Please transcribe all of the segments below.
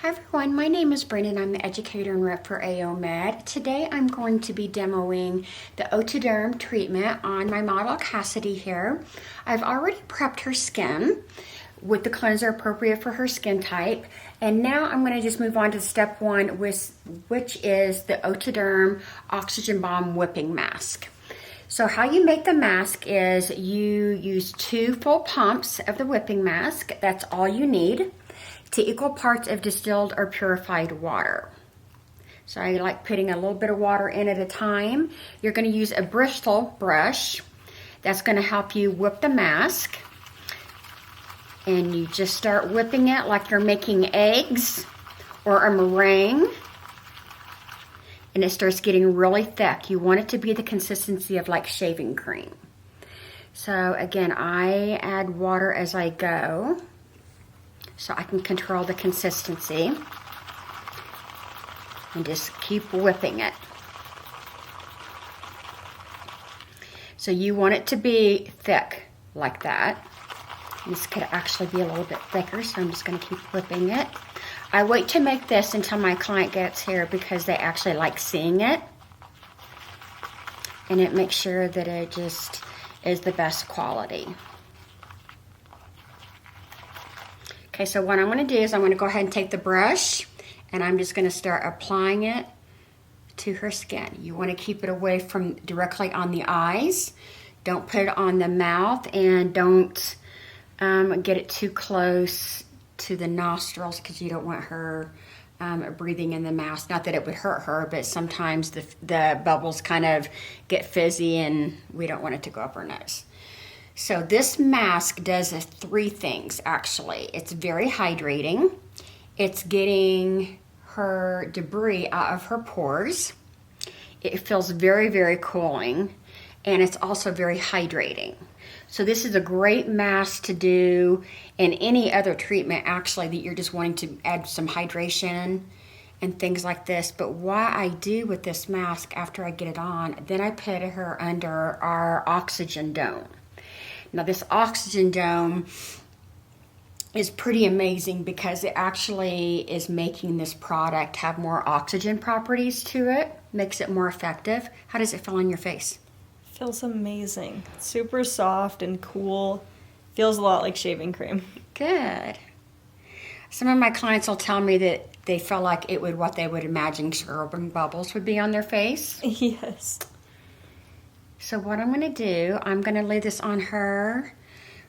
Hi everyone, my name is Brandon. I'm the educator and rep for AO Med. Today I'm going to be demoing the O2toDerm treatment on my model Cassidy here. I've already prepped her skin with the cleanser appropriate for her skin type. And now I'm going to just move on to step one, which is the O2toDerm Oxygen Bomb Whipping Mask. So how you make the mask is you use 2 full pumps of the whipping mask. That's all you need, to equal parts of distilled or purified water. So I like putting a little bit of water in at a time. You're going to use a Bristol brush. That's going to help you whip the mask. And you just start whipping it like you're making eggs or a meringue. And it starts getting really thick. You want it to be the consistency of like shaving cream. So again, I add water as I go, so I can control the consistency, and just keep whipping it. So you want it to be thick like that. This could actually be a little bit thicker, so I'm just going to keep whipping it. I wait to make this until my client gets here because they actually like seeing it, and it makes sure that it just is the best quality. Okay, so what I'm going to do is I'm going to go ahead and take the brush, and I'm just going to start applying it to her skin. You want to keep it away from directly on the eyes. Don't put it on the mouth, and don't get it too close to the nostrils because you don't want her breathing in the mask. Not that it would hurt her, but sometimes the bubbles kind of get fizzy and we don't want it to go up her nose. So this mask does 3 things actually. It's very hydrating. It's getting her debris out of her pores. It feels very, very cooling, and it's also very hydrating. So this is a great mask to do in any other treatment actually that you're just wanting to add some hydration and things like this. But what I do with this mask after I get it on, then I put her under our oxygen dome. Now this oxygen dome is pretty amazing because it actually is making this product have more oxygen properties to it, makes it more effective. How does it feel on your face? Feels amazing. Super soft and cool. Feels a lot like shaving cream. Good. Some of my clients will tell me that they feel like it would, what they would imagine scrubbing bubbles would be on their face. Yes. So what I'm going to do, I'm going to leave this on her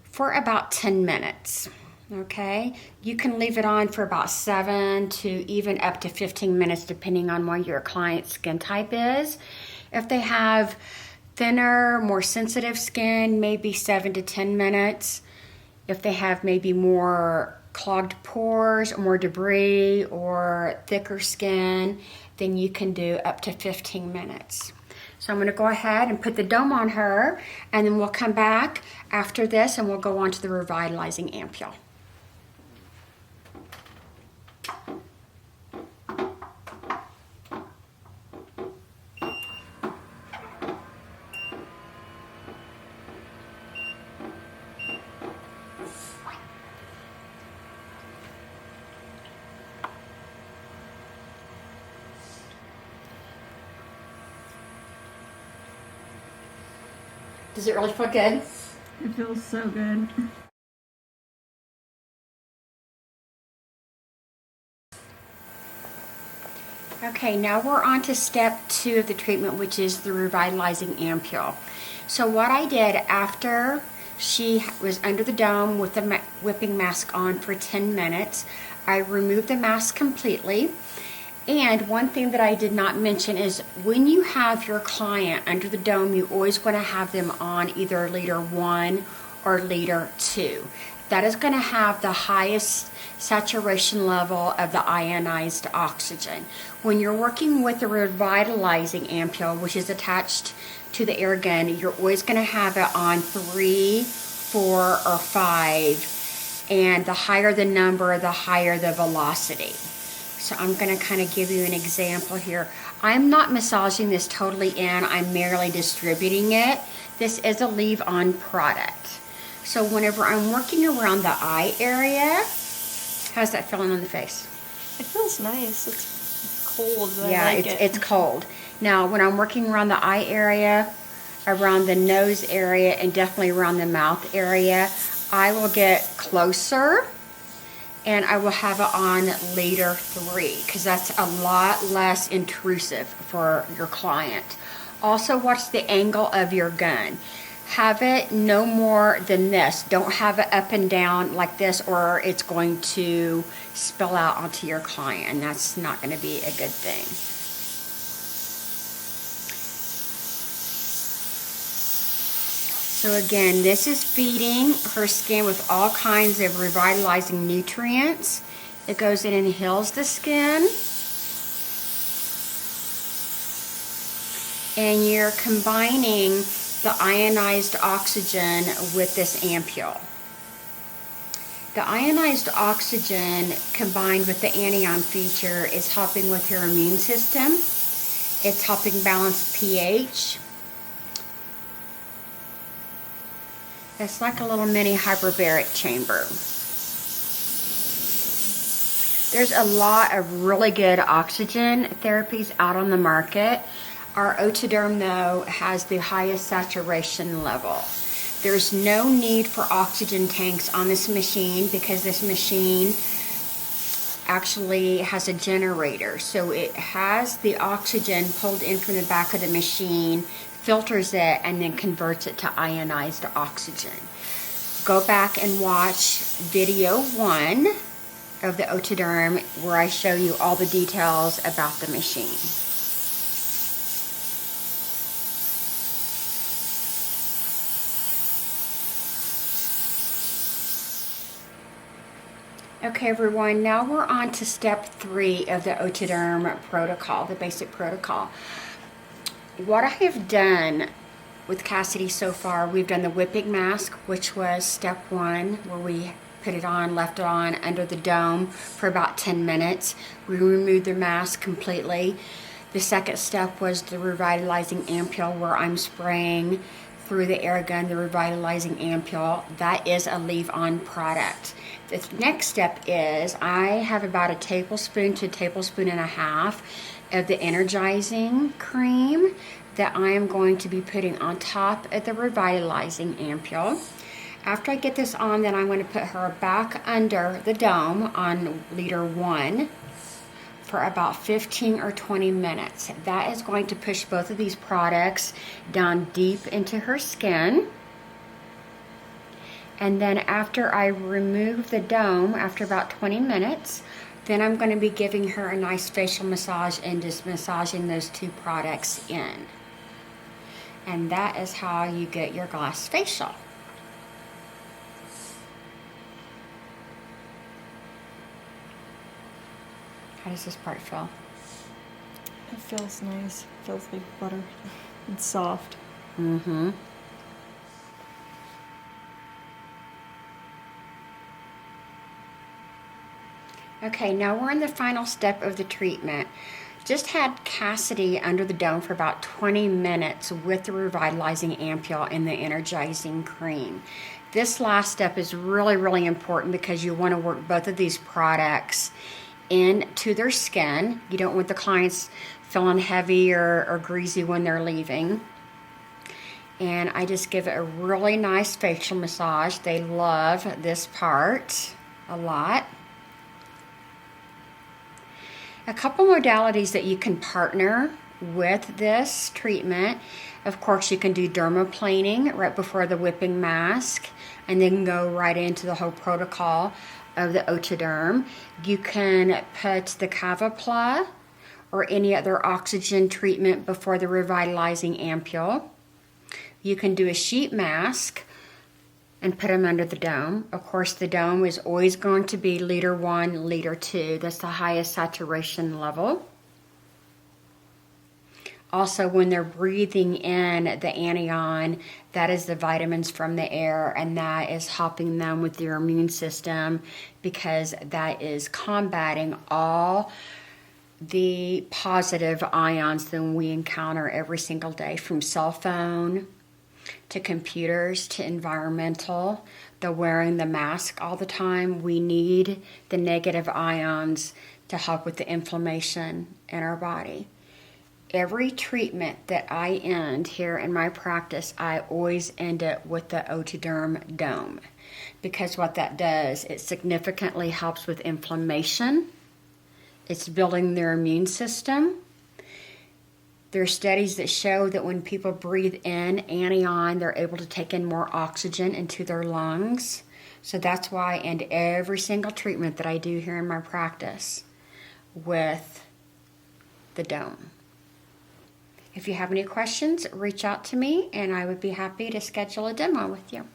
for about 10 minutes. Okay, you can leave it on for about 7 to even up to 15 minutes depending on what your client's skin type is. If they have thinner, more sensitive skin, maybe 7 to 10 minutes. If they have maybe more clogged pores, more debris, or thicker skin, then you can do up to 15 minutes. So I'm going to go ahead and put the dome on her, and then we'll come back after this and we'll go on to the revitalizing ampule. Does it really feel good? It feels so good. Okay, now we're on to step 2 of the treatment, which is the revitalizing ampule. So what I did after she was under the dome with the whipping mask on for 10 minutes, I removed the mask completely. And one thing that I did not mention is when you have your client under the dome, you always want to have them on either liter 1 or liter 2. That is going to have the highest saturation level of the ionized oxygen. When you're working with the revitalizing ampule, which is attached to the air gun, you're always going to have it on 3, 4, or 5. And the higher the number, the higher the velocity. So I'm going to kind of give you an example here. I'm not massaging this totally in. I'm merely distributing it. This is a leave-on product. So whenever I'm working around the eye area, how's that feeling on the face? It feels nice. It's cold, but Yeah, I like it. it's cold. Now, when I'm working around the eye area, around the nose area, and definitely around the mouth area, I will get closer and I will have it on later 3 because that's a lot less intrusive for your client. Also, watch the angle of your gun. Have it no more than this. Don't have it up and down like this, or it's going to spill out onto your client, and that's not going to be a good thing. So again, this is feeding her skin with all kinds of revitalizing nutrients. It goes in and heals the skin. And you're combining the ionized oxygen with this ampule. The ionized oxygen combined with the anion feature is helping with your immune system. It's helping balance pH. It's like a little mini hyperbaric chamber. There's a lot of really good oxygen therapies out on the market. Our O2toDerm, though, has the highest saturation level. There's no need for oxygen tanks on this machine because this machine actually has a generator. So it has the oxygen pulled in from the back of the machine, filters it, and then converts it to ionized oxygen. Go back and watch video 1 of the O2toDerm where I show you all the details about the machine. Okay, everyone, now we're on to step 3 of the O2toDerm protocol, the basic protocol. What I have done with Cassidy so far, we've done the whipping mask, which was step 1, where we put it on, left it on under the dome for about 10 minutes. We removed the mask completely. The second step was the revitalizing ampule, where I'm spraying through the air gun the revitalizing ampule. That is a leave-on product. The next step is I have about a tablespoon to a tablespoon and a half of the Energizing cream that I am going to be putting on top of the revitalizing ampule. After I get this on, then I'm going to put her back under the dome on liter 1 for about 15 or 20 minutes. That is going to push both of these products down deep into her skin. And then after I remove the dome, after about 20 minutes, then I'm going to be giving her a nice facial massage and just massaging those 2 products in. And that is how you get your glass facial. How does this part feel? It feels nice. It feels like butter. It's soft. Mm-hmm. Okay, now we're in the final step of the treatment. Just had Cassidy under the dome for about 20 minutes with the revitalizing ampule and the energizing cream. This last step is really, really important because you want to work both of these products into their skin. You don't want the clients feeling heavy or greasy when they're leaving. And I just give it a really nice facial massage. They love this part a lot. A couple modalities that you can partner with this treatment. Of course, you can do dermaplaning right before the whipping mask and then go right into the whole protocol of the O2toDerm. You can put the Cavapla or any other oxygen treatment before the revitalizing ampule. You can do a sheet mask and put them under the dome. Of course, the dome is always going to be liter 1, liter 2. That's the highest saturation level. Also, when they're breathing in the anion, that is the vitamins from the air, and that is helping them with their immune system because that is combating all the positive ions that we encounter every single day, from cell phone to computers to environmental. They're wearing the mask all the time. We need the negative ions to help with the inflammation in our body. Every treatment that I end here in my practice, I always end it with the O2toDerm Dome, because what that does, it significantly helps with inflammation. It's building their immune system. There are studies that show that when people breathe in anion, they're able to take in more oxygen into their lungs. So that's why I end every single treatment that I do here in my practice with the dome. If you have any questions, reach out to me and I would be happy to schedule a demo with you.